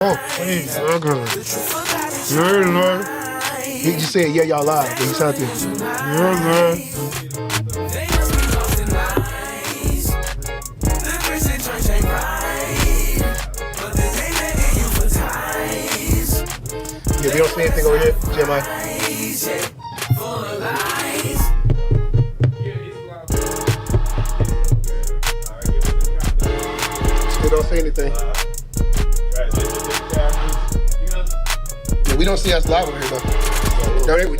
Oh, please, okay. You already know. He just said, yeah, y'all live, but he sounded yeah, man. Yeah, we don't see anything over here, Jeremiah. Still don't see anything. Yeah, we don't see us live over here, though. Don't we?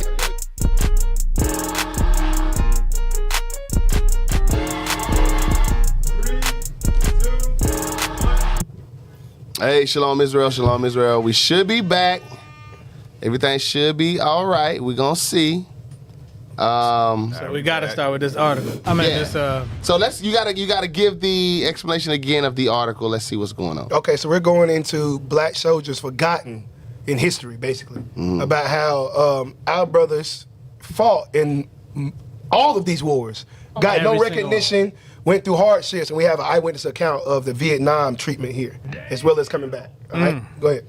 Hey, Shalom Israel, Shalom Israel. We should be back. Everything should be all right. We're going to see. So we got to start with this article. I mean, this. So you gotta give the explanation again of the article. Let's see what's going on. Okay, so we're going into black soldiers forgotten in history, basically, about how our brothers fought in all of these wars, got no recognition, went through hardships, and we have an eyewitness account of the Vietnam treatment here, as well as coming back. All right, go ahead.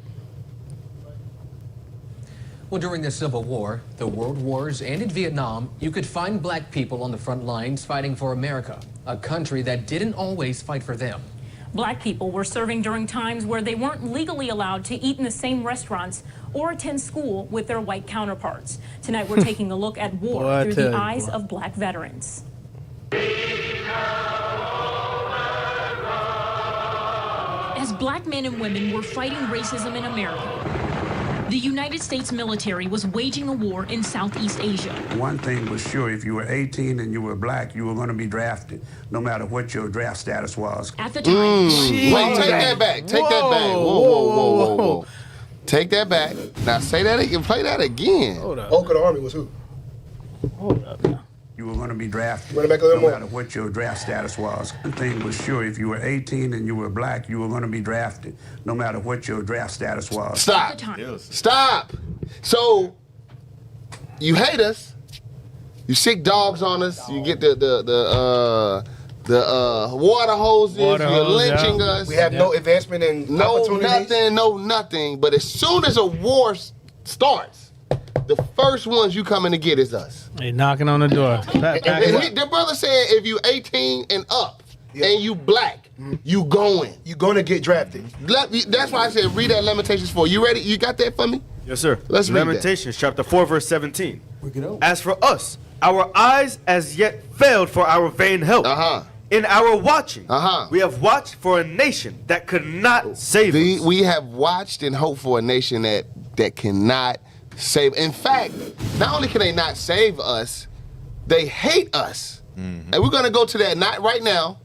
Well, during the Civil War, the World Wars, and in Vietnam, you could find black people on the front lines fighting for America, a country that didn't always fight for them. Black people were serving during times where they weren't legally allowed to eat in the same restaurants or attend school with their white counterparts. Tonight, we're taking a look at war through the eyes of black veterans. As black men and women were fighting racism in America, the United States military was waging a war in Southeast Asia. One thing was sure, if you were 18 and you were black, you were going to be drafted, no matter what your draft status was. At the time, wait, take that back. Take that back. Whoa. Take that back. Now say that again. Play that again. Hold up. Hulk of the Army was who? Hold up now. You were going to be drafted, Run it back a little no more. matter what your draft status was. One thing was sure, if you were 18 and you were black, you were going to be drafted, no matter what your draft status was. Stop. Stop. So you hate us. You sick dogs on us. You get the water hoses. You're lynching us. We have no advancement in opportunities. No nothing. But as soon as a war starts, the first ones you coming to get is us. They knocking on the door. The brother said if you 18 and up and you black, you going. You gonna get drafted. That's why I said read that Lamentations 4. You ready? You got that for me? Yes, sir. Let's read Lamentations chapter 4, verse 17. As for us, our eyes as yet failed for our vain help. In our watching, we have watched for a nation that could not save us. We have watched and hoped for a nation that cannot save. In fact, not only can they not save us, they hate us. And we're going to go to that, not right now,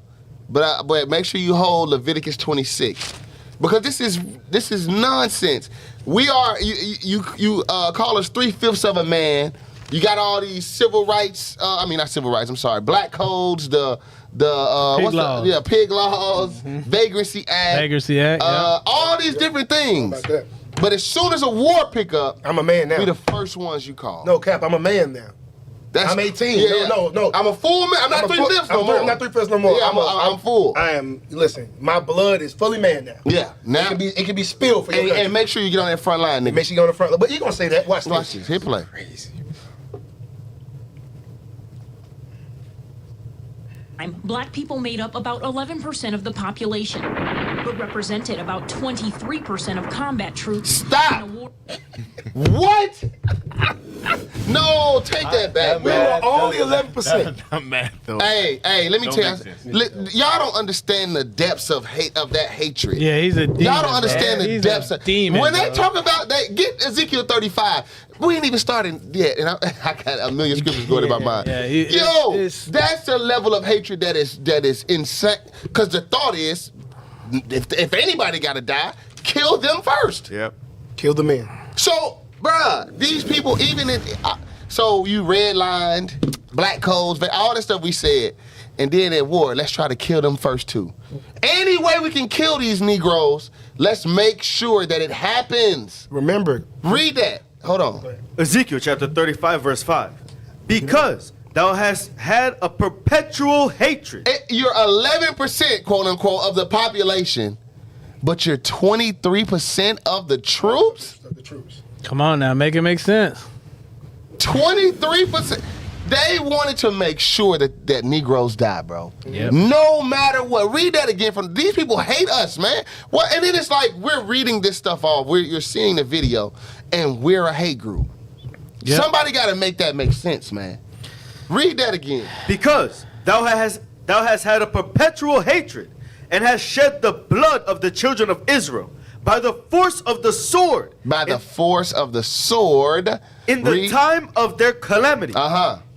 but make sure you hold Leviticus 26, because this is nonsense. We are you call us 3/5 of a man. You got all these civil rights. Not civil rights. I'm sorry. Black codes. The pig laws. Pig laws. Vagrancy Act. All these different things. But as soon as a war pick up, I'm a man now. We the first ones you call. No, Cap, I'm a man now. I'm 18. No. I'm a full man. I'm not 3/5 no more. I'm not 3/5 no more. Yeah, I'm full. I am. Listen, my blood is fully man now. Yeah. Now it can be spilled for you. And make sure you get on that front line, nigga. Make sure you get on the front line. But you gonna say that? Watch this. Hit play. Crazy. Black people made up about 11% of the population, but represented about 23% of combat troops. Stop! What? No, take that back, we were only 11%. Hey, let me tell you, y'all don't understand the depths of hate of that hatred. Yeah, he's a demon. Y'all don't understand the depths of demon. When they talk about that, get Ezekiel 35. We ain't even started yet, and I got a million scriptures going in my mind. That's the level of hatred that is insane. Because the thought is, if anybody got to die, kill them first. Yep. Kill the men. So, bruh, these people, so you redlined, black codes, all that stuff we said, and then at war, let's try to kill them first too. Any way we can kill these Negroes, let's make sure that it happens. Remember. Read that. Hold on. Ezekiel chapter 35, verse 5. Because thou hast had a perpetual hatred. You're 11%, quote unquote, of the population. but you're 23% of the troops? Come on now, make it make sense. 23%. They wanted to make sure that Negroes die, bro. Yep. No matter what. Read that again. These people hate us, man. What? And then it's like we're reading this stuff off. You're seeing the video, and we're a hate group. Yep. Somebody got to make that make sense, man. Read that again. Because thou hast had a perpetual hatred, and hast shed the blood of the children of Israel by the force of the sword. By the force of the sword. In the time of their calamity.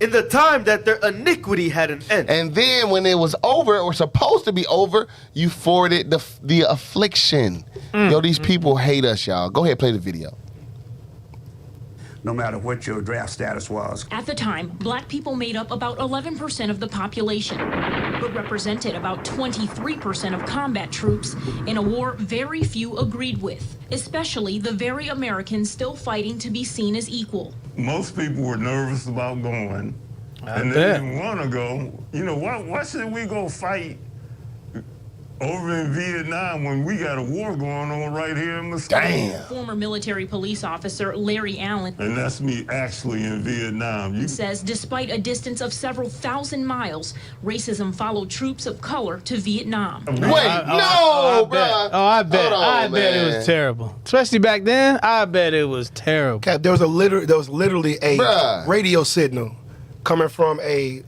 In the time that their iniquity had an end. And then when it was over, or supposed to be over, you forwarded the affliction. Yo, these people hate us, y'all. Go ahead, play the video. No matter what your draft status was. At the time, black people made up about 11% of the population, but represented about 23% of combat troops in a war very few agreed with, especially the very Americans still fighting to be seen as equal. Most people were nervous about going, and they didn't want to go. You know, why should we go fight over in Vietnam when we got a war going on right here in Mosquito? Damn. Former military police officer Larry Allen, And that's me actually in Vietnam. says despite a distance of several thousand miles, racism followed troops of color to Vietnam. Wait, no, bro. Oh, I bet it was terrible. Especially back then, I bet it was terrible. Cap, there was literally a Bruh. radio signal coming from a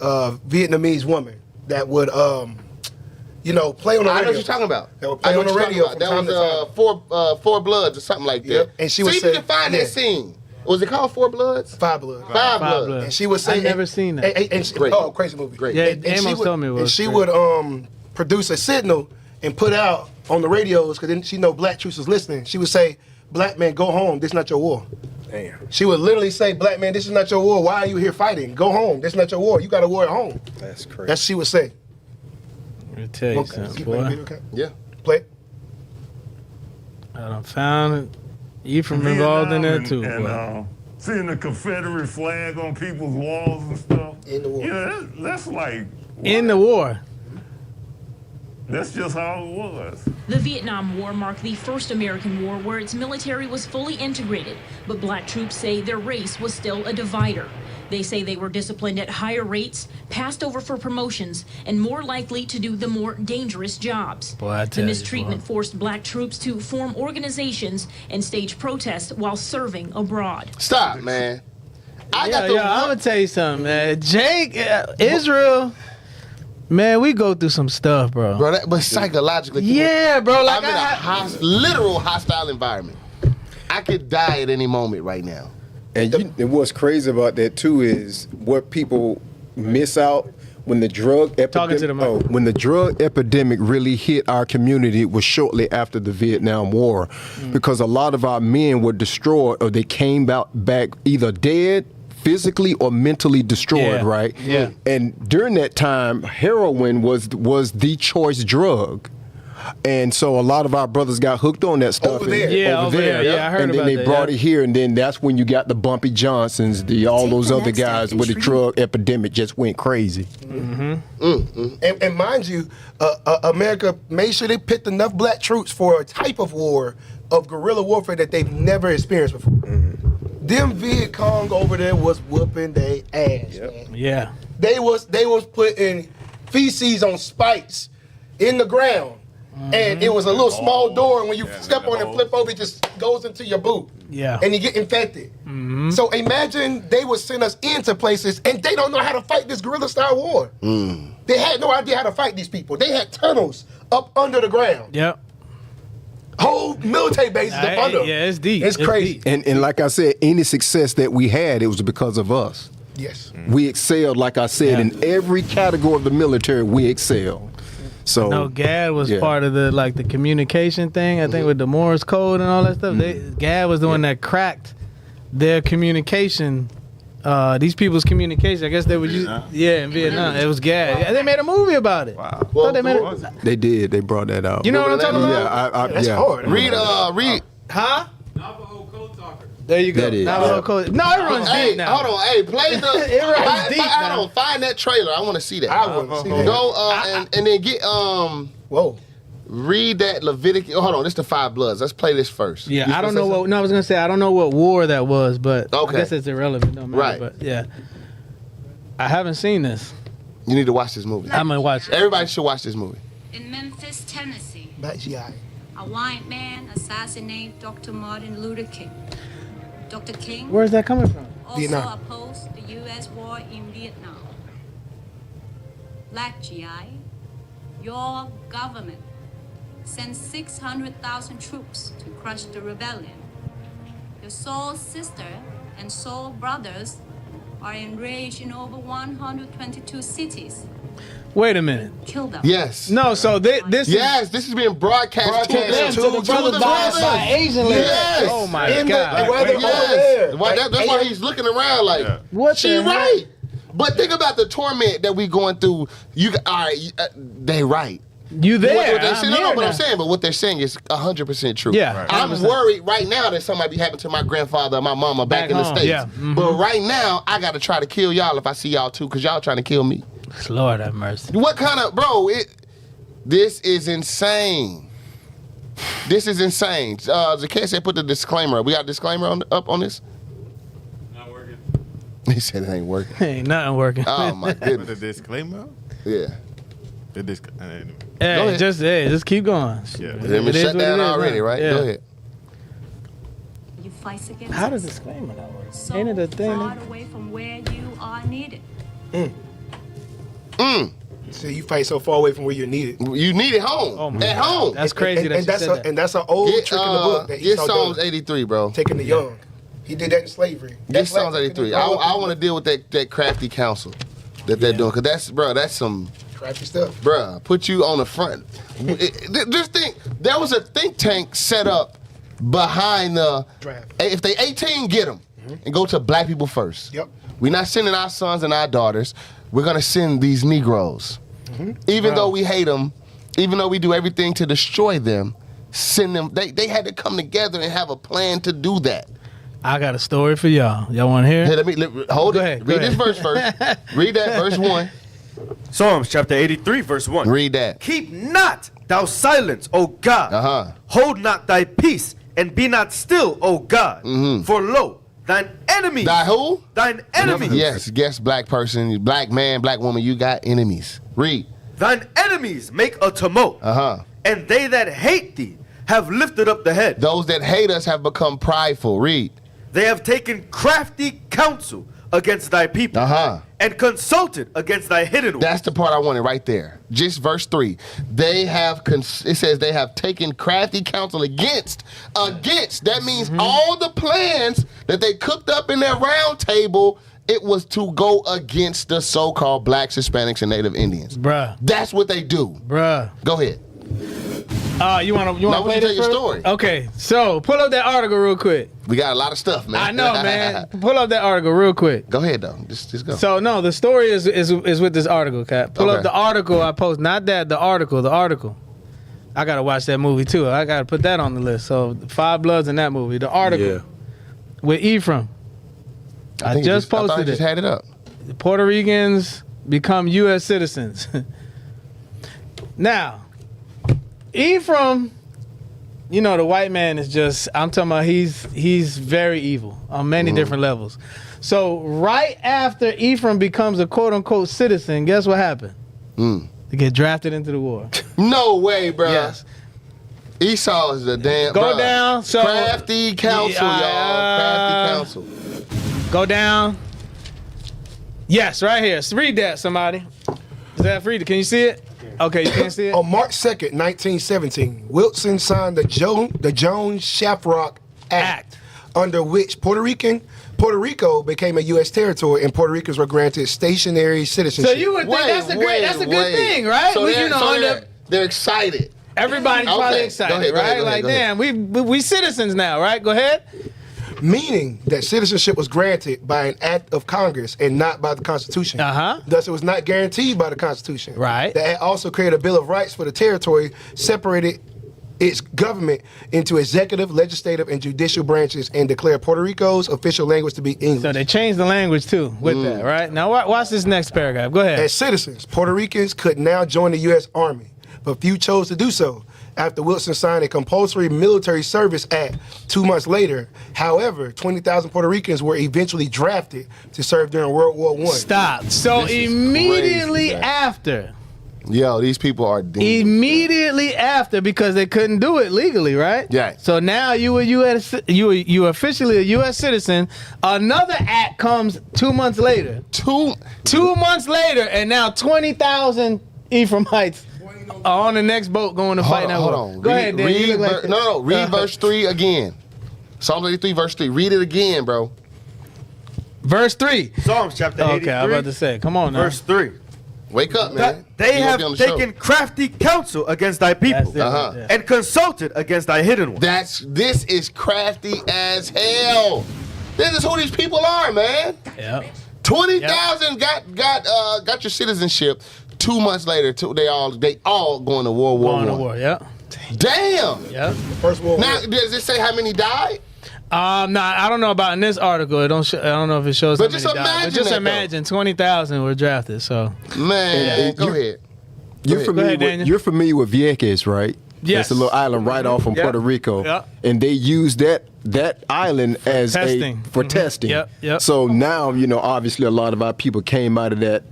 Vietnamese woman that would play on the radio. I know what you're talking about. That would play on the radio from That time to was Four Bloods or something like that. Yep. And she would see if say, you can find that scene. Was it called Four Bloods? Five Blood. Five Bloods. And she would say, I've never seen that. Great. Oh, crazy movie. Great. Yeah, And she Amos would, told me it was. and she great. would produce a signal and put out on the radios because then she know black troops was listening. She would say, "Black man, go home. This is not your war." Damn. She would literally say, "Black man, this is not your war. Why are you here fighting? Go home. This is not your war. You got a war at home." That's crazy. That's what she would say. Let me tell you Okay. something, Keep playing boy. video, okay? Yeah. Play it. I done found it. Ephraim involved in that too, boy. Seeing the Confederate flag on people's walls and stuff. In the war. Yeah, that's like, In the war. that's just how it was. The Vietnam War marked the first American war where its military was fully integrated, but black troops say their race was still a divider. They say they were disciplined at higher rates, passed over for promotions, and more likely to do the more dangerous jobs. Boy, I The tell you, mistreatment boy. forced black troops to form organizations and stage protests while serving abroad. Stop, man. I got I'm gonna tell you something, man. Jake, Israel, man, we go through some stuff, bro. Bro, but psychologically. Yeah, bro. Like I'm in a literal hostile environment. I could die at any moment right now. And what's crazy about that too is what people miss out when the drug epidemic. When the drug epidemic really hit our community was shortly after the Vietnam War, because a lot of our men were destroyed or they came back either dead, physically or mentally destroyed, right? Yeah. And during that time, heroin was the choice drug. And so a lot of our brothers got hooked on that stuff. Over there. Over there. Yeah, I heard and then about they that, brought it here, and then that's when you got the Bumpy Johnsons, all those other guys where the drug epidemic just went crazy. And mind you, America made sure they picked enough black troops for a type of war, of guerrilla warfare that they've never experienced before. Them Viet Cong over there was whooping their ass, man. Yeah. They was putting feces on spikes in the ground. And it was a little small door, and when you step on it and flip over, it just goes into your boot. Yeah. And you get infected. So imagine they would send us into places, and they don't know how to fight this guerrilla-style war. They had no idea how to fight these people. They had tunnels up under the ground. Yep. Whole military bases up under. Yeah, it's deep. It's crazy. deep. And like I said, any success that we had, it was because of us. Yes. We excelled, like I said, in every category of the military, we excelled. So No, Gad was part of the communication thing. I think with the Morse code and all that stuff. Gad was the one that cracked their communication. These people's communication. I guess they were in Vietnam. It was Gad. Yeah, they made a movie about it. Wow. Well, they did. They brought that out. You know what I'm talking about? Yeah, That's hard. Read. Huh? There you go. That is. Navajo code. No, it runs Hey, deep now. hold on. Hey, play the. It runs deep now. Hold on. Find that trailer. I want to see that. I want to see that. Go and then get Whoa. Read that Leviticus. Oh, hold on, this the 5 bloods. Let's play this first. Yeah, I don't know what. No, I was gonna say I don't know what war that was, but okay. I guess it's irrelevant. Don't matter, right. But yeah, I haven't seen this. You need to watch this movie. I'm gonna watch it. Everybody should watch this movie. In Memphis, Tennessee, GI. a white man assassinated Dr. Martin Luther King. Dr. King Where's that coming from? also Vietnam. opposed the U.S. war in Vietnam. Black GI, your government sent 600,000 troops to crush the rebellion. Your soul sister and soul brothers are enraged in over 122 cities. Wait a minute. Kill them. Yes. No, so this Yes, this is being broadcast to the brothers by Asian leaders. Yes. Oh my In the- God. Yes. That's why he's looking around like, What she the heck? right. But think about the torment that we going through. All right, they right. You there? What they say, I'm no, here but now. I'm saying, but what they're saying is 100% true. Yeah, right. I'm 100%. worried right now that something might be happening to my grandfather or my mama back in the home, States. yeah. Mm-hmm. But right now, I got to try to kill y'all if I see y'all too, because y'all trying to kill me. Lord have mercy. What kind of, bro, this is insane. This is insane. Zacchaeus said put the disclaimer up. We got a disclaimer up on this? Not working. He said it ain't working. Ain't nothing working. Oh my goodness. The disclaimer? Yeah. Hey, just keep going. Yeah. They've been shut down already, right? Yeah. Go ahead. You fight against How us. does disclaimer not work? So Ain't it a thing? far away from where you are needed. So you fight so far away from where you're needed. You need it home. Oh my At God. home. That's crazy that you said that. And that's an old trick in the book that Get Esau Psalms does, 83, bro. taking the young. He did that in slavery. Get Psalms 83. I want to deal with that crafty counsel that they're doing, because that's some crafty stuff. Bruh, put you on the front. Just think, there was a think tank set up behind the Draft. If they 18, get them and go to black people first. Yep. We're not sending our sons and our daughters. We're gonna send these Negroes. Even though we hate them, even though we do everything to destroy them, send them. They had to come together and have a plan to do that. I got a story for y'all. Y'all want to hear? Hey, hold Go it. ahead, Read go this verse first. Read that, verse 1. Psalms chapter 83, verse 1. Read that. Keep not thou silence, O God. Hold not thy peace, and be not still, O God. For lo, thine enemies. Thy who? Thine enemies. Yes, black person, black man, black woman, you got enemies. Read. Thine enemies make a tumult. And they that hate thee have lifted up the head. Those that hate us have become prideful. Read. They have taken crafty counsel against thy people. And consulted against thy hidden ones. That's the part I wanted right there. Just verse 3. It says they have taken crafty counsel against. That means all the plans that they cooked up in their round table, it was to go against the so-called blacks, Hispanics, and Native Indians. Bruh. That's what they do. Bruh. Go ahead. You want to play tell this your first? story. Okay, so pull up that article real quick. We got a lot of stuff, man. I know, man. Pull up that article real quick. Go ahead, though. Just go. So no, the story is with this article, Cap. Pull up the article I post. Not that, the article. I gotta watch that movie too. I gotta put that on the list. So 5 Bloods in that movie. The article with Ephraim. I just posted I thought I just had it up. Puerto Ricans become U.S. citizens. Now, Ephraim, you know, the white man is just, I'm talking about he's very evil on many different levels. So right after Ephraim becomes a quote-unquote citizen, guess what happened? They get drafted into the war. No way, bro. Yes. Esau is the damn. Go down. So crafty counsel, y'all. Crafty counsel. Go down. Yes, right here. Read that, somebody. Is that free? Can you see it? Okay, you can't see it? On March 2nd, 1917, Wilson signed the Jones-Shafrock Act, under which Puerto Rico became a U.S. territory, and Puerto Ricans were granted stationary citizenship. So you would think that's a good thing, right? So they're excited. Everybody's probably excited, right? Damn, we citizens now, right? Go ahead. Meaning that citizenship was granted by an act of Congress and not by the Constitution. Thus, it was not guaranteed by the Constitution. Right. The act also created a Bill of Rights for the territory, separated its government into executive, legislative, and judicial branches, and declared Puerto Rico's official language to be English. So they changed the language too with that, right? Now watch this next paragraph. Go ahead. As citizens, Puerto Ricans could now join the U.S. Army, but few chose to do so. after Wilson signed a compulsory military service act 2 months later. However, 20,000 Puerto Ricans were eventually drafted to serve during World War I. Stop. So immediately after. Yo, these people are dangerous. Immediately after, because they couldn't do it legally, right? Yeah. So now you were officially a U.S. citizen. Another act comes 2 months later. 2 months later, and now 20,000 Ephraimites are on the next boat going to fight in that war. Hold on. Go ahead, Dan. You look like Read verse 3 again. Psalm 83, verse 3. Read it again, bro. Verse 3. Psalms chapter 83. Okay, I'm about to say. Come on now. Verse 3. Wake up, man. They have taken crafty counsel against thy people and consulted against thy hidden ones. This is crafty as hell. This is who these people are, man. Yep. 20,000 got your citizenship. 2 months later, they all going to World War I. Going to war, yeah. Damn. Yeah. First World War. Now, does it say how many died? Nah, I don't know about in this article. I don't know if it shows. But how just many died. imagine But just that, imagine 20,000 were drafted. So man, go ahead. You're familiar with Vieques, right? Yes. That's a little island right off from Puerto Rico. Yep. And they use that island as testing. for testing. Yep. So now, obviously a lot of our people came out of that.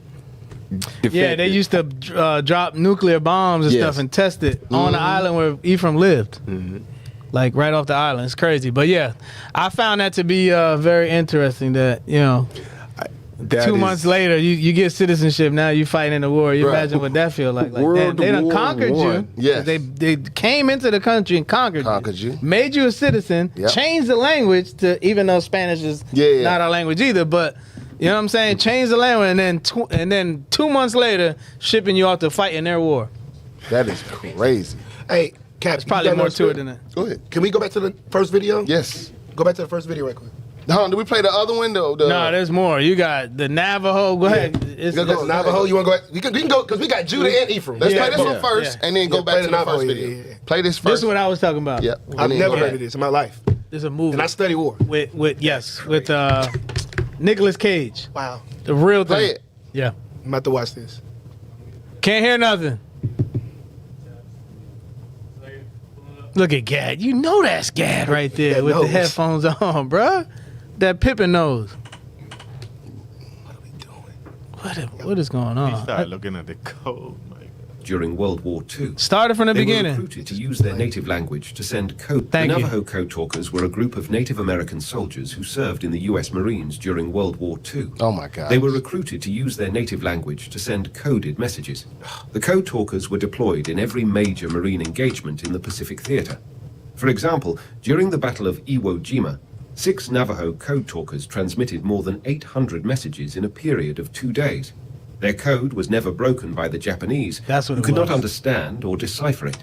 Defected. Yeah, they used to drop nuclear bombs and stuff and test it on the island where Ephraim lived. Like right off the island. It's crazy. But yeah, I found that to be very interesting that, 2 months later, you get citizenship. Now you fight in the war. You imagine what that feel like. They done conquered you. Yes. They came into the country and conquered you. Made you a citizen. Changed the language to, even though Spanish is not our language either, but you know what I'm saying? Change the language, and then 2 months later, shipping you off to fight in their war. That is crazy. Hey, Cap, there's probably more to it than that. Go ahead. Can we go back to the first video? Yes. Go back to the first video right quick. Hold on, did we play the other one though? No, there's more. You got the Navajo. Go ahead. It's Navajo. You want to go? We can go because we got Judah and Ephraim. Let's play this one first, and then go back to the first video. Play this first. This is what I was talking about. Yeah. I've never heard of this in my life. There's a movie. And I study war. With Nicolas Cage. Wow. The real thing. Play it. Yeah. I'm about to watch this. Can't hear nothing. Look at Gad. You know that's Gad right there with the headphones on, bruh. That Pippin nose. What are we doing? What is going on? We started looking at the code. During World War II, started from the beginning. They were recruited to use their native language to send code. The Navajo Code Talkers were a group of Native American soldiers who served in the U.S. Marines during World War II. Oh my God! They were recruited to use their native language to send coded messages. The Code Talkers were deployed in every major Marine engagement in the Pacific Theater. For example, during the Battle of Iwo Jima, 6 Navajo Code Talkers transmitted more than 800 messages in a period of 2 days. Their code was never broken by the Japanese, who could not understand or decipher it.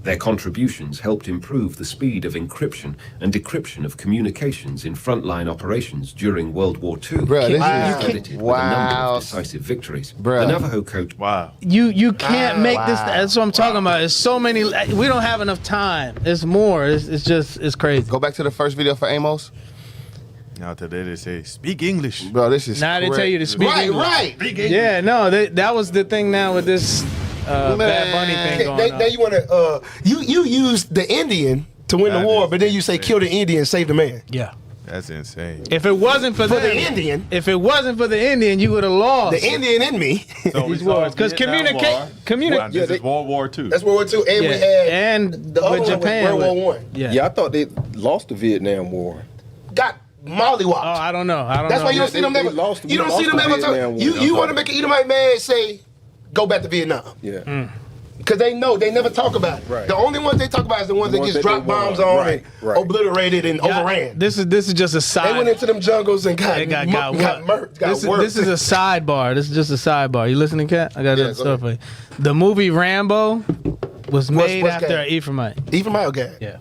Their contributions helped improve the speed of encryption and decryption of communications in frontline operations during World War II. Credited with a number of decisive victories. The Navajo Code. Wow. You can't make this. That's what I'm talking about. There's so many. We don't have enough time. It's more. It's crazy. Go back to the first video for Amos. Now today they say speak English, bro. This is now they tell you to speak English. Right. Yeah, no, that was the thing. Now with this Bad Bunny thing going on. Now you want to you use the Indian to win the war, but then you say kill the Indian, save the man. Yeah. That's insane. If it wasn't for the Indian, you would have lost. The Indian in me. So these wars, because communicate. This is World War II. That's World War II, and we had the other with Japan. World War I. Yeah, I thought they lost the Vietnam War. Got mollywopped. Oh, I don't know. That's why you don't see them never. You don't see them ever talk. You want to make an Edomite man say, "Go back to Vietnam." Yeah. Because they know they never talk about it. Right. The only ones they talk about is the ones that just dropped bombs on and obliterated and overran. This is just a side. They went into them jungles and got murked. This is a sidebar. This is just a sidebar. You listening, Kat? I got that stuff for you. The movie Rambo was made after an Ephraimite. Ephraimite, okay. Yeah.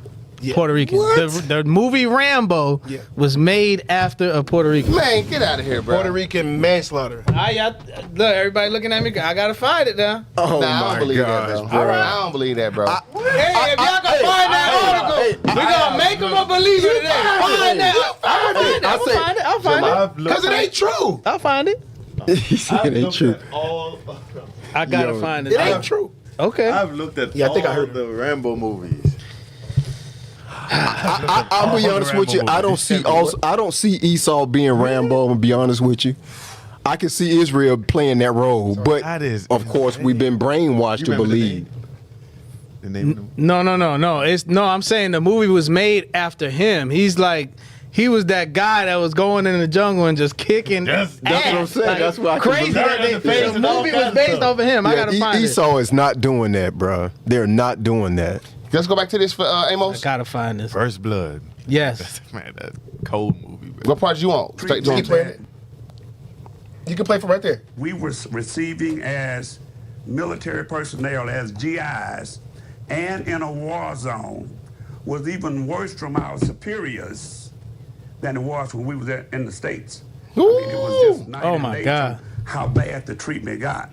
Puerto Rican. The movie Rambo was made after a Puerto Rican. Man, get out of here, bro. Puerto Rican manslaughter. Look, everybody looking at me. I gotta find it now. Oh, I don't believe that, bro. All right. I don't believe that, bro. Hey, if y'all can find that article, we gonna make them a believer today. Find that. I'll find it. Because it ain't true. I'll find it. He said it ain't true. I gotta find it. It ain't true. Okay. I've looked at Yeah, I think I heard the Rambo movies. I'll be honest with you. I don't see Esau being Rambo. I'm gonna be honest with you. I can see Israel playing that role, but of course we've been brainwashed to believe. The name of the movie? No. I'm saying the movie was made after him. He's like, he was that guy that was going in the jungle and just kicking. That's what I'm saying. Like, that's why I crazy that the movie was based off of him. I gotta find Esau is not doing that, bro. They're not doing that. Let's go back to this for Amos. I gotta find this. First Blood. Yes. Man, that cold movie. Man. What part you want? Straight to it. You can play from right there. We were receiving as military personnel, as GIs, and in a war zone was even worse from our superiors than it was when we was in the States. I mean, it was just night and day to how bad the treatment got.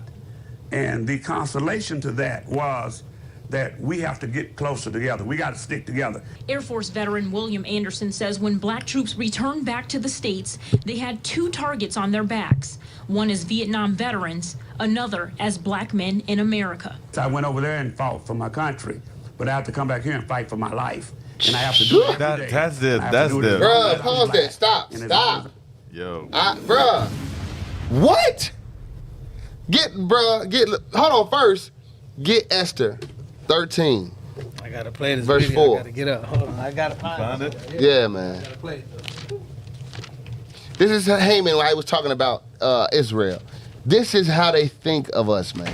And the consolation to that was that we have to get closer together. We got to stick together. Air Force veteran William Anderson says when black troops returned back to the States, they had 2 targets on their backs. One as Vietnam veterans, another as black men in America. So I went over there and fought for my country, but I have to come back here and fight for my life. And I have to do it every day. That's the. Bruh, pause that. Stop. Yo. Bruh. What? Hold on first. Get Esther 13. I gotta play this verse video. 4. I gotta get up. Hold on. I gotta find it. Yeah, man. I gotta play it. This is Haman when I was talking about Israel. This is how they think of us, man.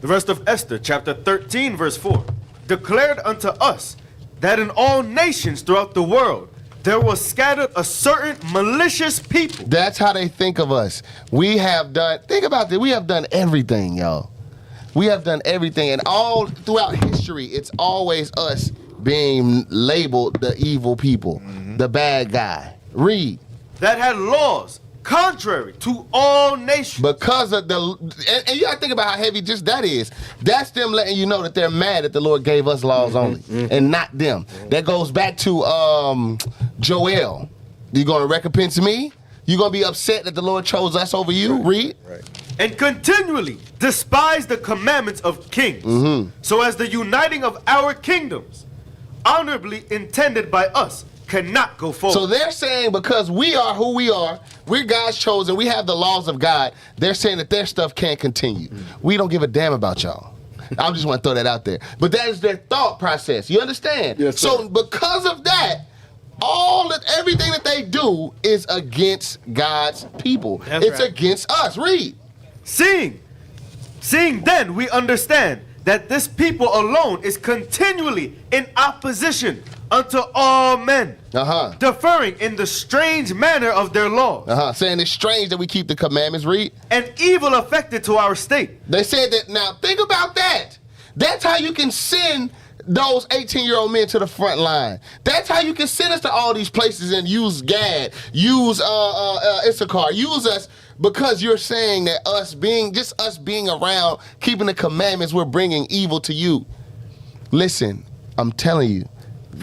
The rest of Esther, chapter 13, verse 4. Declared unto us that in all nations throughout the world there was scattered a certain malicious people. That's how they think of us. We have done, think about this, we have done everything, y'all. We have done everything, and all throughout history, it's always us being labeled the evil people, the bad guy. Read. That had laws contrary to all nations. Because of and you gotta think about how heavy just that is. That's them letting you know that they're mad that the Lord gave us laws only and not them. That goes back to Joel. You gonna recompense me? You gonna be upset that the Lord chose us over you? Read. Right. And continually despise the commandments of kings, so as the uniting of our kingdoms, honorably intended by us, cannot go forward. So they're saying because we are who we are, we're God's chosen, we have the laws of God, they're saying that their stuff can't continue. We don't give a damn about y'all. I just want to throw that out there. But that is their thought process. You understand? Yes, sir. So because of that, everything that they do is against God's people. It's against us. Read. Seeing then we understand that this people alone is continually in opposition unto all men, deferring in the strange manner of their laws. Saying it's strange that we keep the commandments. Read. And evil affected to our state. They said that. Now think about that. That's how you can send those 18-year-old men to the front line. That's how you can send us to all these places and use Gad, use Issachar, use us, because you're saying that us being around, keeping the commandments, we're bringing evil to you. Listen, I'm telling you,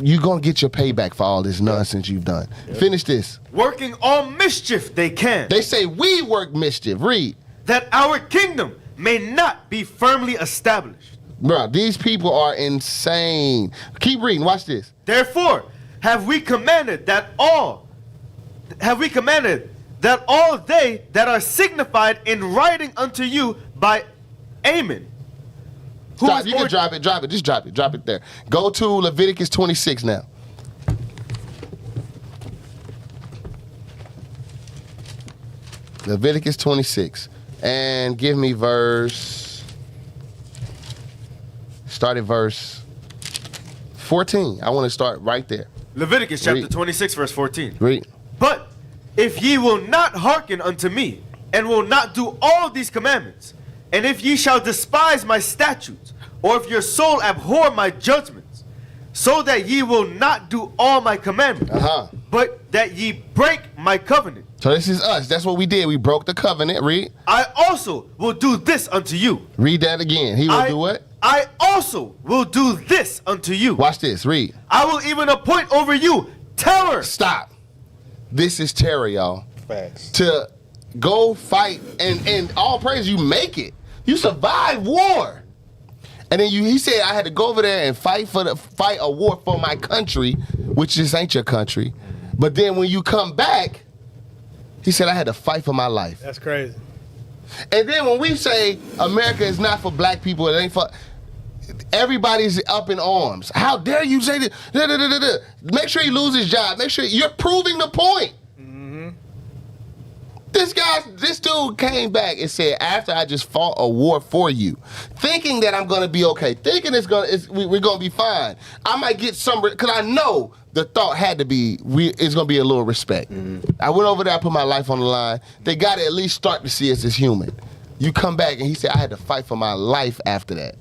you're going to get your payback for all this nonsense you've done. Finish this. Working all mischief they can. They say we work mischief. Read. That our kingdom may not be firmly established. Bro, these people are insane. Keep reading. Watch this. Therefore, have we commanded that all they that are signified in writing unto you by Amen. Stop, you can drop it, just drop it there. Go to Leviticus 26 now. Leviticus 26. And give me start at verse 14. I want to start right there. Leviticus chapter 26, verse 14. Read. But if ye will not hearken unto me, and will not do all these commandments, and if ye shall despise my statutes, or if your soul abhor my judgments, so that ye will not do all my commandments, but that ye break my covenant. So this is us. That's what we did. We broke the covenant. Read. I also will do this unto you. Read that again. He will do what? I also will do this unto you. Watch this. Read. I will even appoint over you terror. Stop. This is terror, y'all. Facts. To go fight and all praise, you make it. You survived war. And then he said I had to go over there and fight a war for my country, which just ain't your country. But then when you come back, he said I had to fight for my life. That's crazy. And then when we say America is not for black people, it ain't for... Everybody's up in arms. How dare you say that? Make sure he loses his job. Make sure you're proving the point. Mm-hmm. This dude came back and said, after I just fought a war for you, thinking that I'm gonna be okay, thinking we're gonna be fine. I might get some, because I know the thought had to be, it's gonna be a little respect. Mm-hmm. I went over there, I put my life on the line. They gotta at least start to see us as human. You come back and he said, I had to fight for my life after that.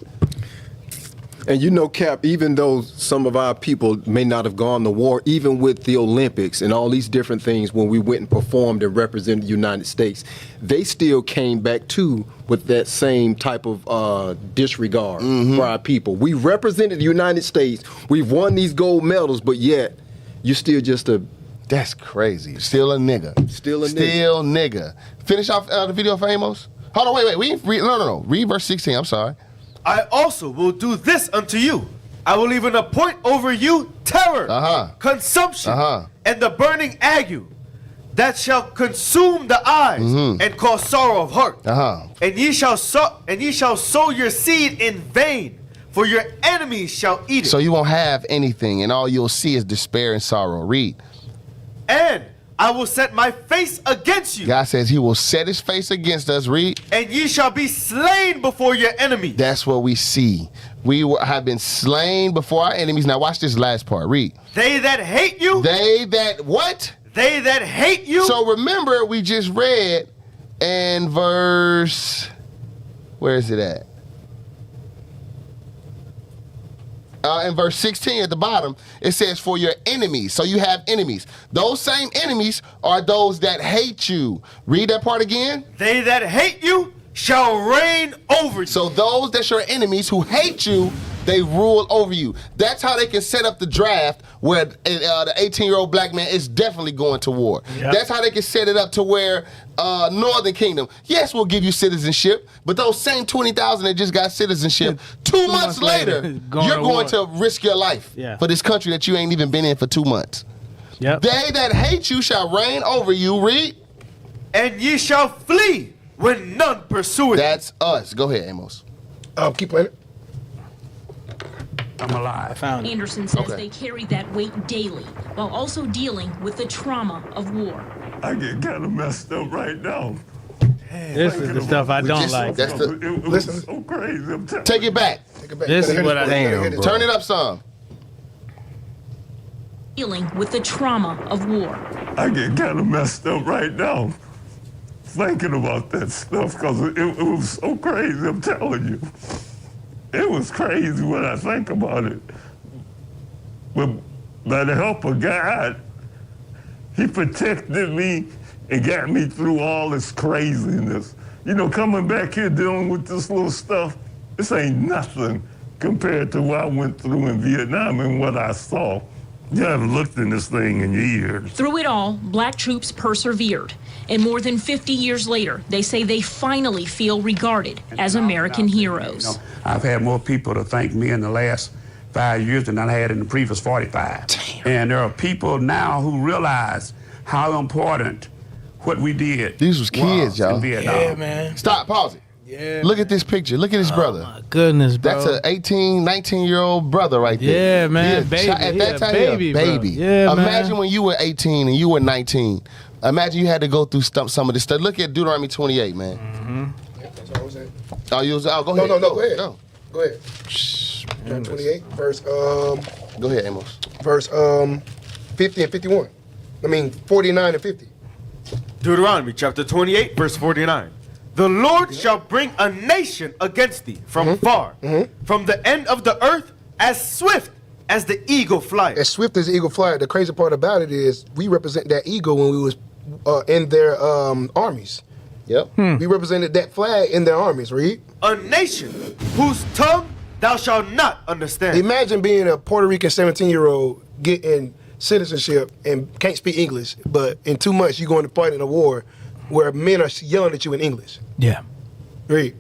And you know, Cap, even though some of our people may not have gone to war, even with the Olympics and all these different things, when we went and performed and represented the United States, they still came back too with that same type of disregard for our people. We represented the United States. We've won these gold medals, but yet you're still just a... That's crazy. Still a nigga. Still nigga. Finish off the video for Amos. Hold on, wait. No. Read verse 16. I'm sorry. I also will do this unto you. I will even appoint over you terror, consumption, and the burning ague that shall consume the eyes and cause sorrow of heart. And ye shall sow your seed in vain, for your enemies shall eat it. So you won't have anything, and all you'll see is despair and sorrow. Read. And I will set my face against you. God says he will set his face against us. Read. And ye shall be slain before your enemies. That's what we see. We have been slain before our enemies. Now watch this last part. Read. They that hate you. They that what? They that hate you. So remember, we just read in verse, where is it at? In verse 16 at the bottom, it says, for your enemies. So you have enemies. Those same enemies are those that hate you. Read that part again. They that hate you shall reign over you. So those that are enemies who hate you, they rule over you. That's how they can set up the draft where the 18-year-old black man is definitely going to war. Yep. That's how they can set it up to where Northern Kingdom, yes, we'll give you citizenship, but those same 20,000 that just got citizenship, two months later, you're going to risk your life for this country that you ain't even been in for 2 months. Yep. They that hate you shall reign over you. Read. And ye shall flee when none pursue it. That's us. Go ahead, Amos. Keep playing it. I'm alive. Anderson says they carry that weight daily while also dealing with the trauma of war. I get kind of messed up right now. This is the stuff I don't like. That's it was so crazy. Take it back. This is what I think. Turn it up some. Dealing with the trauma of war. I get kind of messed up right now thinking about that stuff because it was so crazy, I'm telling you. It was crazy when I think about it. But by the help of God, he protected me and got me through all this craziness. You know, coming back here dealing with this little stuff, this ain't nothing compared to what I went through in Vietnam and what I saw. You haven't looked in this thing in years. Through it all, black troops persevered. And more than 50 years later, they say they finally feel regarded as American heroes. You know, I've had more people to thank me in the last 5 years than I had in the previous 45. Damn. And there are people now who realize how important what we did. These was kids, y'all. In Vietnam. Yeah, man. Stop, pause it. Yeah. Look at this picture. Look at his brother. My goodness, bro. That's an 18, 19-year-old brother right there. Yeah, man. Baby. At that time, baby. Baby. Yeah, Imagine man. when you were 18 and you were 19. Imagine you had to go through some of this stuff. Look at Deuteronomy 28, man. Yeah, that's all I was saying. Oh, you was out. Go ahead. No, go ahead. No. Go ahead. 28, verse, Go ahead, Amos. verse 50 and 51. I mean, 49 and 50. Deuteronomy chapter 28, verse 49. The Lord shall bring a nation against thee from far, from the end of the earth, as swift as the eagle flies. As swift as the eagle flies. The crazy part about it is we represent that eagle when we was in their armies. Yep. We represented that flag in their armies, read. A nation whose tongue thou shalt not understand. Imagine being a Puerto Rican 17-year-old getting citizenship and can't speak English, but in 2 months you're going to fight in a war where men are yelling at you in English. Yeah. Read.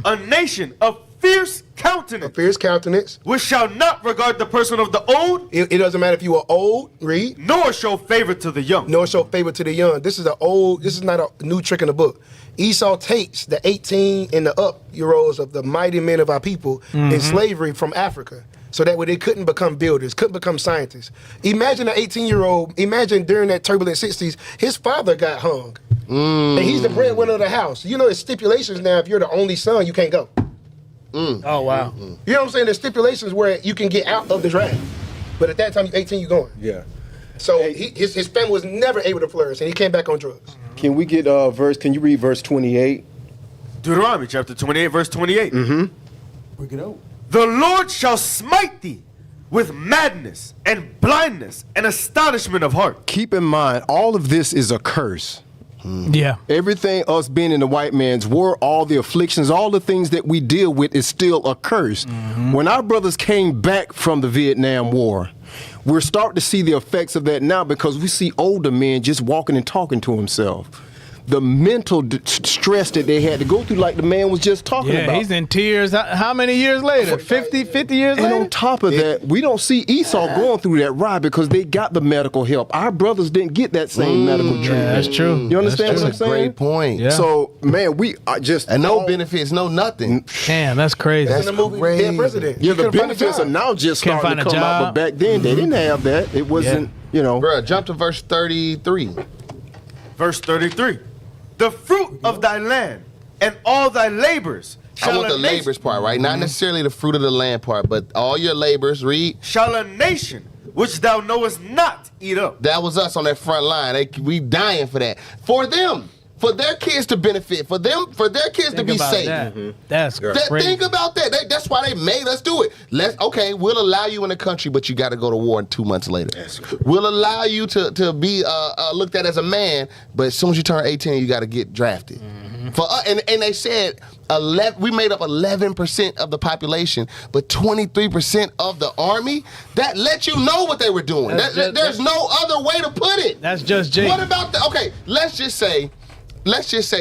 A nation of fierce countenance. A fierce countenance. Which shall not regard the person of the old. It doesn't matter if you are old. Read. Nor show favor to the young. Nor show favor to the young. This is not a new trick in the book. Esau takes the 18 and the up-year-olds of the mighty men of our people in slavery from Africa. So that way they couldn't become builders, couldn't become scientists. Imagine an 18-year-old, imagine during that turbulent 60s, his father got hung. And he's the breadwinner of the house. You know, there's stipulations now, if you're the only son, you can't go. Oh, wow. You know what I'm saying? There's stipulations where you can get out of the draft. But at that time, you're 18, you're going. Yeah. So his family was never able to flourish, and he came back on drugs. Can we get can you read verse 28? Deuteronomy chapter 28, verse 28. Bring it out. The Lord shall smite thee with madness and blindness and astonishment of heart. Keep in mind, all of this is a curse. Yeah. Everything us being in the white man's war, all the afflictions, all the things that we deal with is still a curse. When our brothers came back from the Vietnam War, we're starting to see the effects of that now because we see older men just walking and talking to himself. The mental stress that they had to go through, like the man was just talking about. Yeah, he's in tears. How many years later? 50 years later? And on top of that, we don't see Esau going through that ride because they got the medical help. Our brothers didn't get that same medical treatment. Yeah, that's true. You understand what I'm That's a saying? great point. Yeah. So, man, we are just... And no benefits, no nothing. Damn, that's crazy. That's in the movie Dead President. Yeah, You the couldn't find a benefits job. are now just Can't starting to find a come out, job. but back then they didn't have that. It wasn't, Bruh, jump to verse 33. Verse 33. The fruit of thy land and all thy labors I want the labors part, right? Not necessarily the fruit of the land part, but all your labors, read. Shall a nation which thou knowest not eat up. That was us on that front line. We dying for that. For them. For their kids to benefit. For their kids to be safe. That's crazy. Think about that. That's why they made us do it. We'll allow you in the country, but you got to go to war 2 months later. We'll allow you to be looked at as a man, but as soon as you turn 18, you got to get drafted. And they said we made up 11% of the population, but 23% of the army. That let you know what they were doing. There's no other way to put it. That's just Jake. What about okay? Let's just say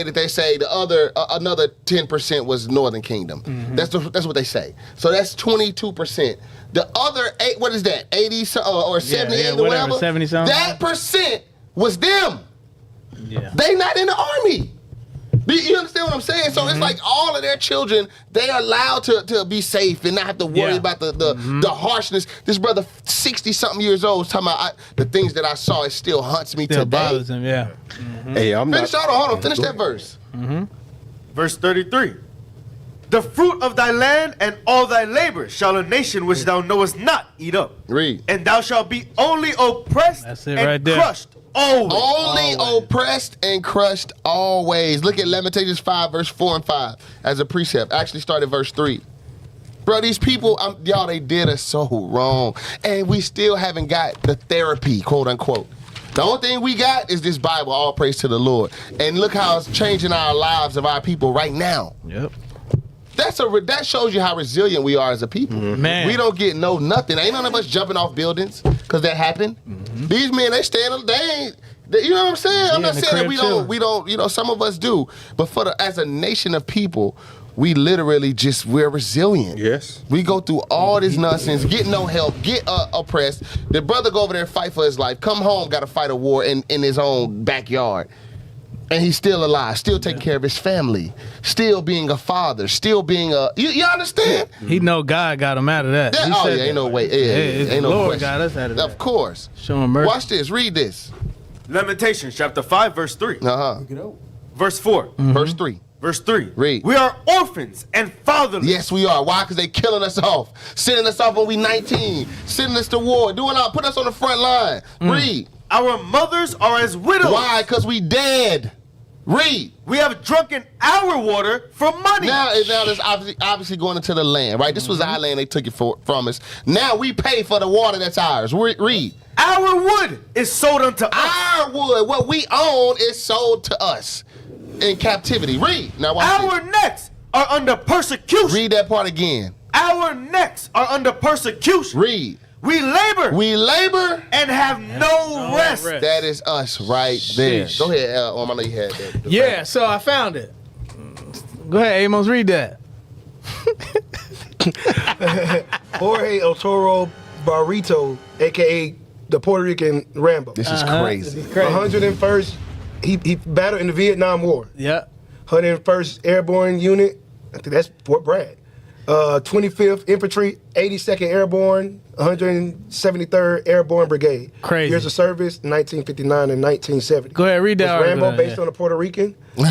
that they say the other another 10% was Northern Kingdom. That's what they say. So that's 22%. The other what is that? 80 or 78 or whatever. 70 something. That percent was them. Yeah. They not in the army. You understand what I'm saying? So it's like all of their children, they are allowed to be safe and not have to worry about the harshness. This brother, 60-something years old, is talking about the things that I saw, it still haunts me today. Bothers him, yeah. Hey, I'm Finish, not... hold on, finish that verse. Verse 33. The fruit of thy land and all thy labor shall a nation which thou knowest not eat up. Read. And thou shalt be only oppressed That's it and right there. crushed always. Only oppressed and crushed always. Look at Lamentations 5, verse 4 and 5 as a precept. Actually start at verse 3. Bro, these people, y'all, they did us so wrong. And we still haven't got the therapy, quote unquote. The only thing we got is this Bible, all praise to the Lord. And look how it's changing our lives of our people right now. Yep. That shows you how resilient we are as a people. Man. We don't get nothing. Ain't none of us jumping off buildings because that happened. These men, they ain't. You know what I'm saying? I'm not saying that we don't. You know, some of us do. But as a nation of people, we literally we're resilient. Yes. We go through all this nonsense, get no help, get oppressed. The brother go over there and fight for his life. Come home, got to fight a war in his own backyard. And he's still alive, still taking care of his family, still being a father, still being a... You understand? He know God got him out of that. Ain't no way. Ain't no Lord question. got us out of that. Of course. Show him mercy. Watch this. Read this. Lamentations chapter 5, verse 3. Verse 4. Verse 3. Verse 3. Read. We are orphans and fatherless. Yes, we are. Why? Because they killing us off. Sending us off when we 19. Sending us to war. Put us on the front line. Read. Our mothers are as widows. Why? Because we dead. Read. We have drunken our water for money. Now it's obviously going into the land, right? This was our land. They took it from us. Now we pay for the water that's ours. Read. Our wood is sold unto us. Our wood, what we own, is sold to us in captivity. Read. Now watch Our necks are under persecution. Read that part again. Our necks are under persecution. Read. We labor and have no rest. That is us right there. Go ahead, I know you had that. Yeah, so I found it. Go ahead, Amos, read that. Jorge El Toro Barrito, a.k.a. the Puerto Rican Rambo. This is crazy. 101st, he battled in the Vietnam War. Yeah. 101st Airborne Unit, I think that's Fort Bragg. 25th Infantry, 82nd Airborne, 173rd Airborne Brigade. Crazy. Years of service, 1959 and 1970. Go ahead, read that. Was Rambo based on a Puerto Rican? I'm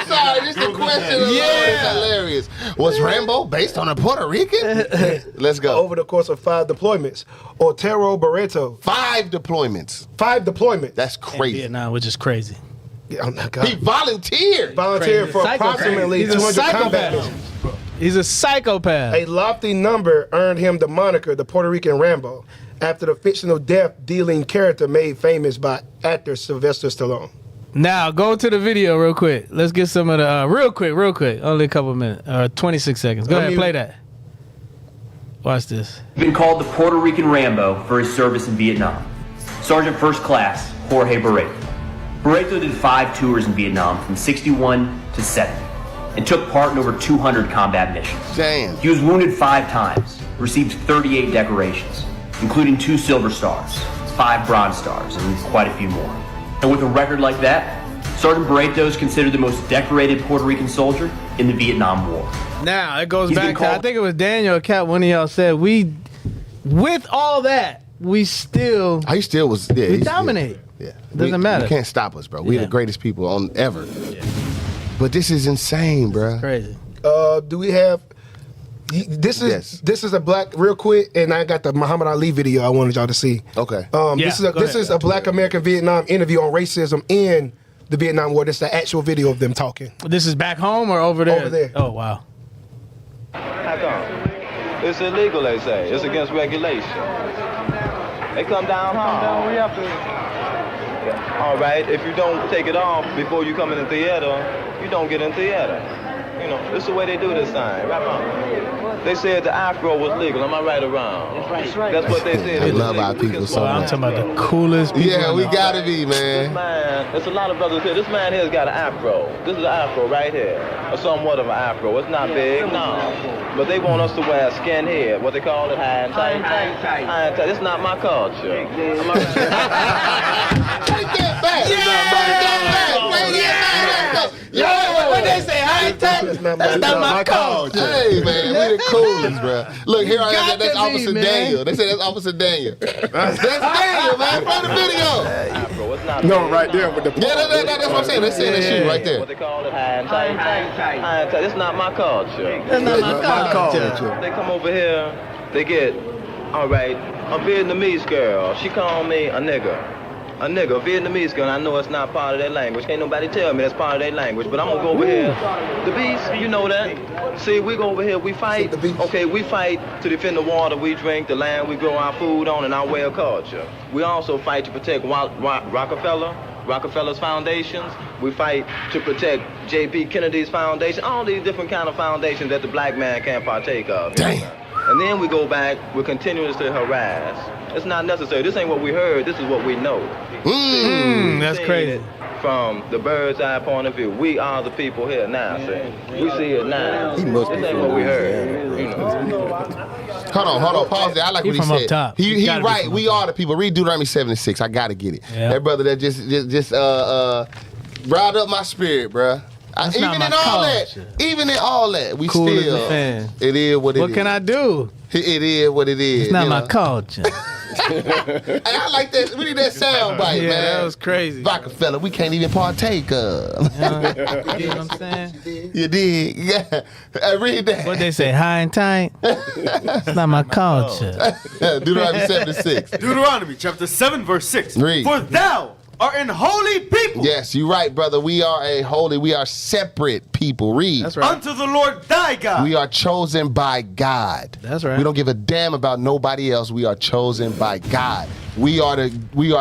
sorry, this is a question alone. It's hilarious. Was Rambo based on a Puerto Rican? Let's go. Over the course of 5 deployments. Otero Barreto. 5 deployments. 5 deployments. That's crazy. Vietnam, which is crazy. Oh my God. He volunteered. Volunteered for approximately 200 combat missions. He's a psychopath. A lofty number earned him the moniker the Puerto Rican Rambo after the fictional death-dealing character made famous by actor Sylvester Stallone. Now, go to the video real quick. Let's get some of the, real quick. Only a couple minutes, 26 seconds. Go ahead, play that. Watch this. Been called the Puerto Rican Rambo for his service in Vietnam. Sergeant First Class Jorge Barreto. Barreto did 5 tours in Vietnam from 61 to 70 and took part in over 200 combat missions. Damn. He was wounded 5 times, received 38 decorations, including 2 Silver Stars, 5 Bronze Stars, and quite a few more. And with a record like that, Sergeant Barreto is considered the most decorated Puerto Rican soldier in the Vietnam War. Now, it goes back to, I think it was Daniel or Cap, one of y'all said, with all that, we still... He still was... Yeah, we dominate. Yeah. Doesn't matter. You can't stop us, bro. We're the greatest people on ever. Yeah. But this is insane, bro. Crazy. Do we have... This is a black, real quick, and I got the Muhammad Ali video I wanted y'all to see. Okay. This is a black American Vietnam interview on racism in the Vietnam War. This is the actual video of them talking. This is back home or over there? Over there. Oh, wow. How come? It's illegal, they say. It's against regulation. They come down hard. We have to... All right, if you don't take it off before you come in the theater, you don't get in theater. You know, this is the way they do this thing. Right on. They said the afro was legal. Am I right or wrong? That's right. That's what they said. I love our people so much. I'm talking about the coolest people. Yeah, we gotta be, man. This man, there's a lot of brothers here. This man here's got an afro. This is an afro right here. Or somewhat of an afro. It's not big, no. But they want us to wear skin head. What they call it, high and tight. High and tight. It's not my culture. Am I right? Take that back. Take that back. Yo, what they say, high and tight? That's not my culture. Hey, man, we the coolest, bro. Look, here I am. That's Officer Daniel. They say that's Officer Daniel. That's Daniel, man. Play the video. No, right there with the... Yeah, that's what I'm saying. They're saying that shit right there. What they call it, high and tight. High and tight. It's not my culture. That's not my culture. They come over here, they get, all right, a Vietnamese girl. She called me a nigger. A nigga, a Vietnamese girl. I know it's not part of their language. Can't nobody tell me that's part of their language. But I'm gonna go over here. The beast, you know that. See, we go over here, we fight. Okay, we fight to defend the water we drink, the land we grow our food on, and our way of culture. We also fight to protect Rockefeller's foundations. We fight to protect J.P. Kennedy's foundation. All these different kind of foundations that the black man can't partake of. Damn. And then we go back, we're continuously harassed. It's not necessary. This ain't what we heard, this is what we know. That's crazy. From the bird's eye point of view, we are the people here now, see? We see it now. This ain't what we heard. You know. Hold on, pause there. I like what he from said. Up top. He right. We are the people. Read Deuteronomy 76. I gotta get it. Yeah. That brother that just riled up my spirit, bruh. Even in all that, we cool still. As a fan. It is what it is. What can I do? It is what it is. It's not my culture. Hey, I like that. We need that sound bite, man. That was crazy. Rockefeller, we can't even partake of. You know what I'm saying? You did. Yeah. Read that. What they say, high and tight? It's not my culture. Deuteronomy 76. Deuteronomy chapter 7, verse 6. Read. For thou art an holy people. Yes, you're right, brother. We are we are separate people. Read. That's right. Unto the Lord thy God. We are chosen by God. That's right. We don't give a damn about nobody else. We are chosen by God. We are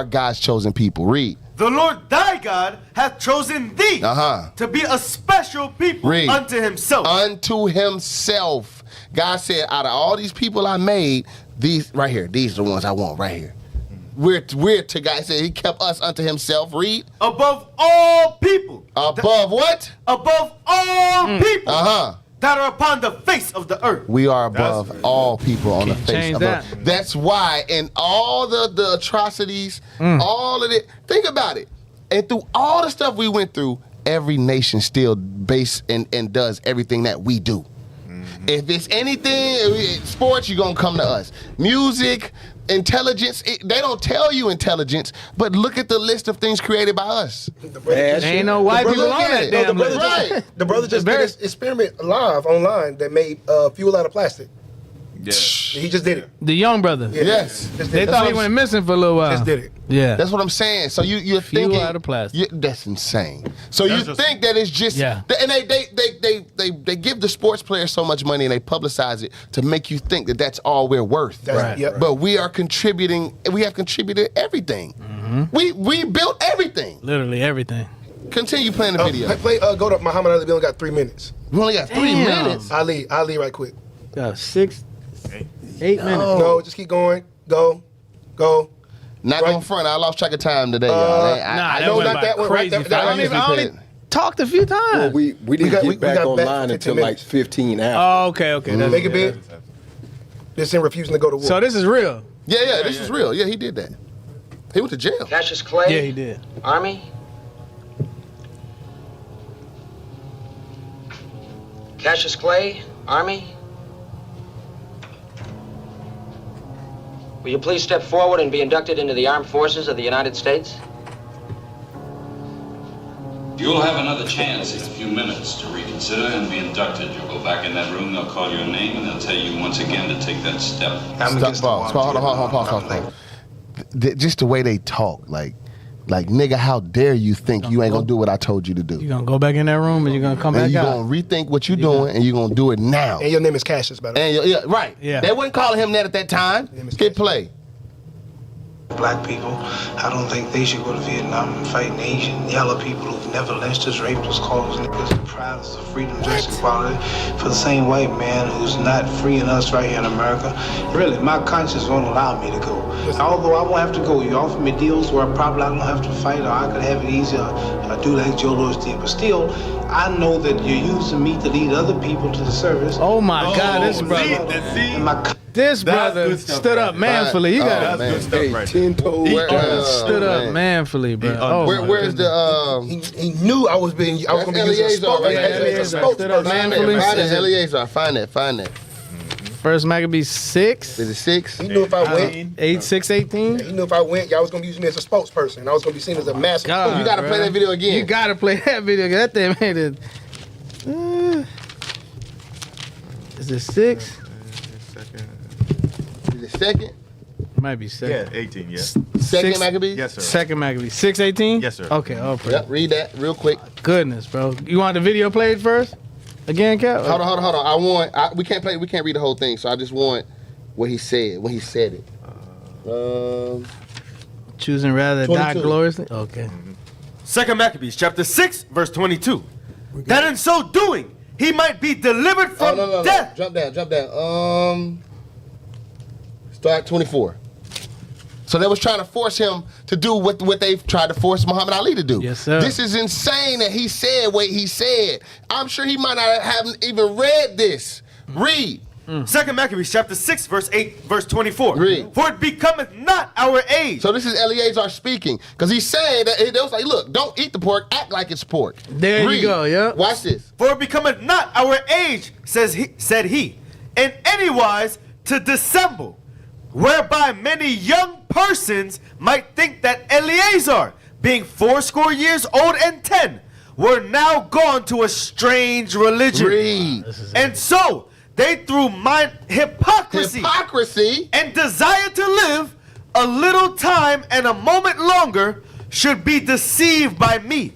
God's chosen people. Read. The Lord thy God hath chosen thee to be a special people unto himself. Unto himself. God said, out of all these people I made, these right here, these are the ones I want right here. We're to God. He said he kept us unto himself. Read. Above all people. Above what? Above all people. Uh-huh. That are upon the face of the earth. We are above all people on the face of the earth. That's why in all the atrocities, all of it, think about it. And through all the stuff we went through, every nation still base and does everything that we do. If it's anything, sports, you're going to come to us. Music, intelligence, they don't tell you intelligence, but look at the list of things created by us. Ain't no white people on that damn list. Right. The brother just did this experiment live online that made fuel out of plastic. Yeah. He just did it. The young brother. Yeah. Yes. They thought he went missing for a little while. Just did it. Yeah. That's what I'm saying. So you're Fuel thinking out of plastic. that's insane. So you think that it's just and they give the sports players so much money and they publicize it to make you think that that's all we're worth. Right. Yep. But we are contributing. We have contributed everything. We built everything. Literally everything. Continue playing the video. Go to Muhammad Ali. We only got 3 minutes. We only got 3 minutes. Ali, right quick. Got 8 minutes. No, just keep going. Go. Not going front. I lost track of time today, y'all. I know not that one. Crazy. I only talked a few times. Well, we didn't get back online until like 15 hours. Oh, okay. That's Make it big. This him refusing to go to war. So this is real. Yeah, this is real. Yeah, he did that. He went to jail. Cassius Clay. Yeah, he did. Army. Cassius Clay, Army. Will you please step forward and be inducted into the Armed Forces of the United States? You'll have another chance in a few minutes to reconsider and be inducted. You'll go back in that room, they'll call your name, and they'll tell you once again to take that step. Hold on, pause. Just the way they talk, like nigga, how dare you think you ain't gonna do what I told you to do? You gonna go back in that room and you gonna come back out. You gonna rethink what you're doing and you gonna do it now. And your name is Cassius, by the way. Yeah, right. Yeah. They wouldn't call him that at that time. Hit play. Black people, I don't think they should go to Vietnam and fight Asian yellow people who've never lynched us, raped us, called us niggas, deprived us of freedom, justice, equality, for the same white man who's not freeing us right here in America. Really, my conscience won't allow me to go. Although I won't have to go, you offer me deals where probably I don't have to fight, or I could have it easier, or do like Joe Louis did. But still, I know that you're using me to lead other people to the service. Oh my God, this brother. This brother stood up manfully. You got good stuff right 10 toes. stood up manfully, bro. Where's the He knew I was gonna be using a spokesperson. Eleazar. Find that. First Maccabees 6. Is it 6? He knew if I went. 8:6:18. He knew if I went, y'all was gonna be using me as a spokesperson. I was gonna be seen as a massive. God, you gotta play that video again. You gotta play that video. That thing made it. Is it 6? Is it second? Might be second. Yeah, 18, yeah. Second Maccabees? Yes, sir. Second Maccabees. 6:18? Yes, sir. Okay, I'll pray. Yep, read that real quick. Goodness, bro. You want the video played first? Again, Cap? Hold on. We can't read the whole thing, so I just want what he said, when he said it. Choosing rather 22. die gloriously? Okay. 2 Maccabees chapter 6, verse 22. That in so doing, he might be delivered from death. Jump down. Start 24. So they was trying to force him to do what they've tried to force Muhammad Ali to do. Yes, sir. This is insane that he said what he said. I'm sure he might not have even read this. Read. 2 Maccabees chapter 6, verse 24. Read. For it becometh not our age. So this is Eleazar speaking. Because he's saying that it was like, look, don't eat the pork, act like it's pork. There Read. you go, yeah. Watch this. For it becometh not our age, said he, in any wise to dissemble, whereby many young persons might think that Eleazar, being 80 years old and 10, were now gone to a strange religion. Read. And so they through mind hypocrisy and desire to live a little time and a moment longer should be deceived by me.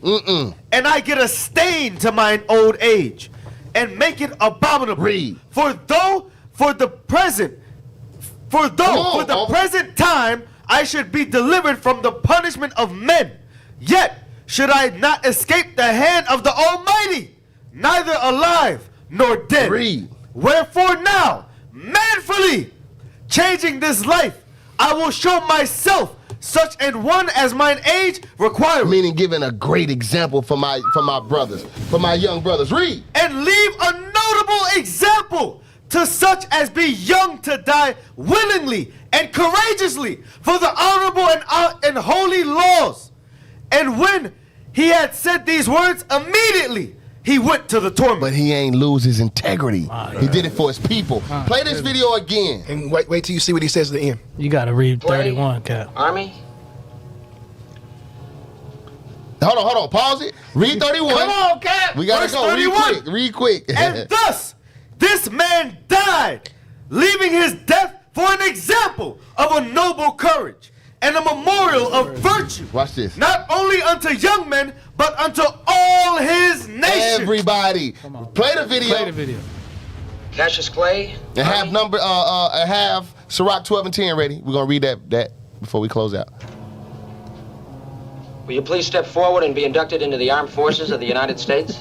And I get a stain to mine old age and make it abominable. Read. For the present time I should be delivered from the punishment of men, yet should I not escape the hand of the Almighty, neither alive nor dead. Read. Wherefore now, manfully changing this life, I will show myself such an one as mine age require. Meaning giving a great example for my brothers, for my young brothers. Read. And leave a notable example to such as be young to die willingly and courageously for the honorable and holy laws. And when he had said these words, immediately he went to the torment. But he ain't lose his integrity. He did it for his people. Play this video again. And wait till you see what he says at the end. You gotta read 31, Cap. Army? Hold on. Pause it. Read 31. Come on, Cap. We gotta Verse go. 31. Read quick. And thus, this man died, leaving his death for an example of a noble courage and a memorial of virtue. Watch this. Not only unto young men, but unto all his nation. Everybody. Play the video. Play the video. Cassius Clay? And have Sirach 12 and 10 ready. We're gonna read that before we close out. Will you please step forward and be inducted into the armed forces of the United States?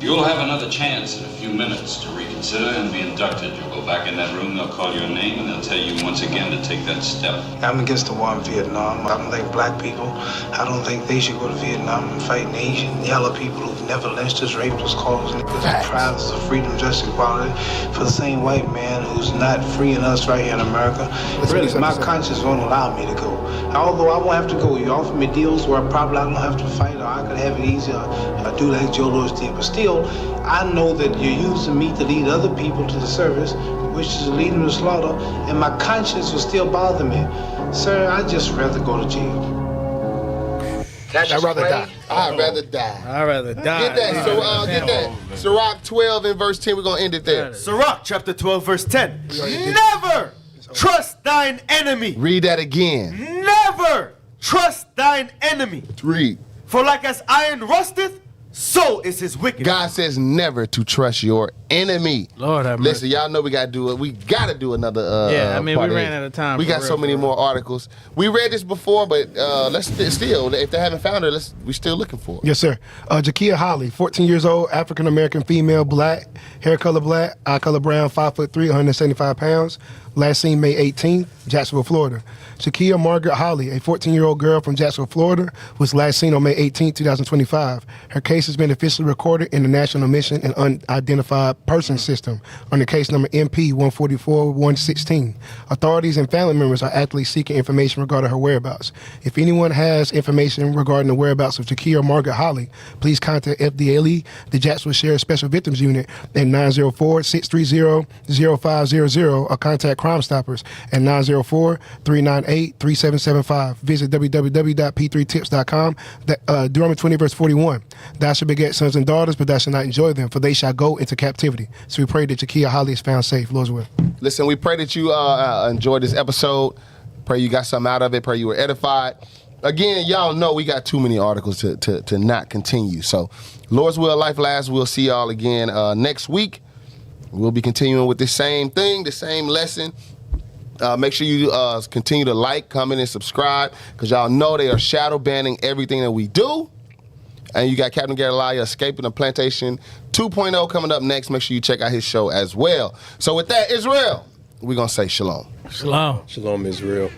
You'll have another chance in a few minutes to reconsider and be inducted. You'll go back in that room, they'll call your name, and they'll tell you once again to take that step. I'm against the war in Vietnam. I don't think black people, I don't think they should go to Vietnam and fight an Asian. Yellow people who've never lynched us, raped us, called us niggas, and proud us of freedom, justice, equality. For the same white man who's not freeing us right here in America. Really, my conscience won't allow me to go. Although I won't have to go. You offer me deals where probably I don't have to fight, or I could have it easier, or do like Joe Louis did. But still, I know that you're using me to lead other people to the service, which is to lead them to slaughter, and my conscience will still bother me. Sir, I'd just rather go to jail. I'd rather die. I'd rather die. I'd rather die. Get that. So get that. Sirach 12 and verse 10. We're gonna end it there. Sirach chapter 12 verse 10. Never trust thine enemy. Read that again. Never trust thine enemy. Read. For like as iron rusteth, so is his wickedness. God says never to trust your enemy. Lord have mercy. Listen, y'all know we gotta do it. We gotta do another. Yeah, I mean, part we of ran it. out of time. We got so many more articles. We read this before, but let's still, if they haven't found her, we're still looking for it. Yes, sir. Jakia Holly, 14 years old, African American female, black, hair color black, eye color brown, 5'3", 175 pounds. Last seen May 18th, Jacksonville, Florida. Shakia Margaret Holly, a 14-year-old girl from Jacksonville, Florida, was last seen on May 18th, 2025. Her case has been officially recorded in the National Missing and Unidentified Persons System under case number MP 144-116. Authorities and family members are actively seeking information regarding her whereabouts. If anyone has information regarding the whereabouts of Shakia Margaret Holly, please contact FDLE, the Jacksonville Sheriff Special Victims Unit, at 904-630-0500 or contact Crime Stoppers at 904-398-3775. Visit www.p3tips.com. Deuteronomy 20 verse 41. Thou shalt beget sons and daughters, but thou shalt not enjoy them, for they shall go into captivity. So we pray that Shakia Holly is found safe. Lord's will. Listen, we pray that you enjoyed this episode. Pray you got something out of it. Pray you were edified. Again, y'all know we got too many articles to not continue. So Lord's will, life lasts. We'll see y'all again next week. We'll be continuing with the same thing, the same lesson. Make sure you continue to like, comment, and subscribe, because y'all know they are shadow banning everything that we do. And you got Captain Galileo Escaping the Plantation 2.0 coming up next. Make sure you check out his show as well. So with that, Israel, we're going to say shalom. Shalom. Shalom, Israel.